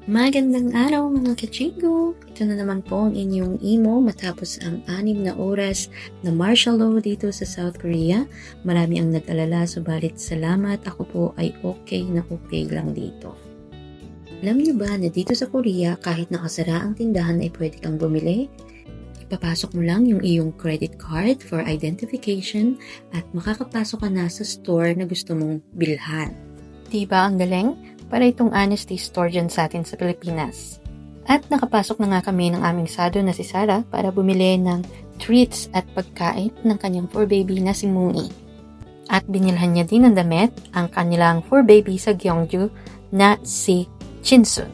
Magandang araw mga kachingo! Ito na naman po ang inyong imo matapos ang 6 na oras na martial law dito sa South Korea. Marami ang nag-alala, subalit salamat, ako po ay okay na okay lang dito. Alam niyo ba na dito sa Korea kahit nakasara ang tindahan ay pwede kang bumili? Ipapasok mo lang yung iyong credit card for identification at makakapasok ka na sa store na gusto mong bilhan. Diba ang galing? Para itong honesty store dyan sa atin sa Pilipinas. At nakapasok na nga kami ng aming sado na si Sarah para bumili ng treats at pagkain ng kanyang fur baby na si Mooney. At binilhan niya din ng damit ang kanilang fur baby sa Gyeongju na si Chinsun.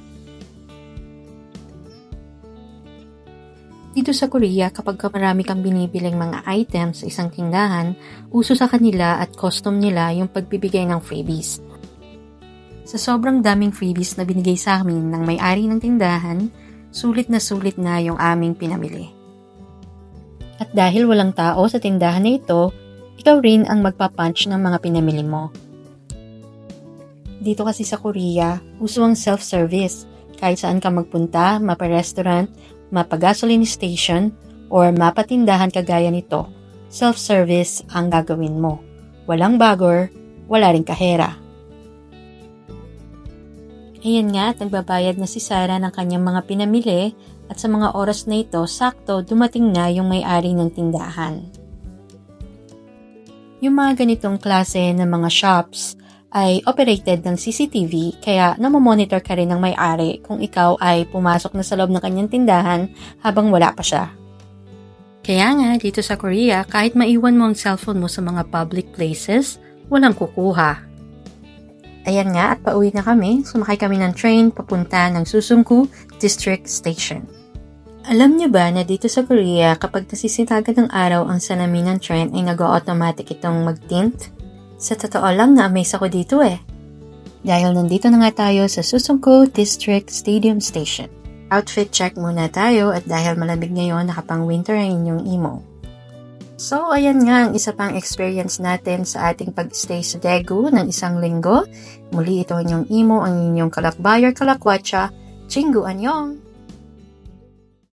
Dito sa Korea, kapag marami kang binibiling mga items sa isang tindahan, uso sa kanila at custom nila yung pagbibigay ng freebies. Sa sobrang daming freebies na binigay sa amin ng may-ari ng tindahan, sulit na yung aming pinamili. At dahil walang tao sa tindahan na ito, ikaw rin ang magpapunch ng mga pinamili mo. Dito kasi sa Korea, uso ang self-service. Kahit saan ka magpunta, mapa-restaurant, mapa-gasoline station, or mapatindahan kagaya nito, self-service ang gagawin mo. Walang bagor, wala ring kahera. Ayan nga at nagbabayad na si Sarah ng kanyang mga pinamili at sa mga oras na ito, sakto dumating na yung may-ari ng tindahan. Yung mga ganitong klase ng mga shops ay operated ng CCTV kaya namomonitor ka rin ng may-ari kung ikaw ay pumasok na sa loob ng kanyang tindahan habang wala pa siya. Kaya nga dito sa Korea, kahit maiwan mo ang cellphone mo sa mga public places, walang kukuha. Ayan nga at pauwi na kami, sumakay kami ng train papunta ng Susungku District Station. Alam niyo ba na dito sa Korea kapag nasisitagan ng araw ang salamin ng train ay nag-automatic itong mag-tint? Sa totoo lang na-amaze ako dito Dahil nandito na nga tayo sa Susungku District Stadium Station. Outfit check muna tayo at dahil malamig ngayon nakapang winter ang inyong imo. So, ayan nga ang isa pang experience natin sa ating pag-stay sa Daegu ng 1 linggo. Muli ito inyong imo, ang inyong kalakbayer kalakwatsa, Chingu Anyong!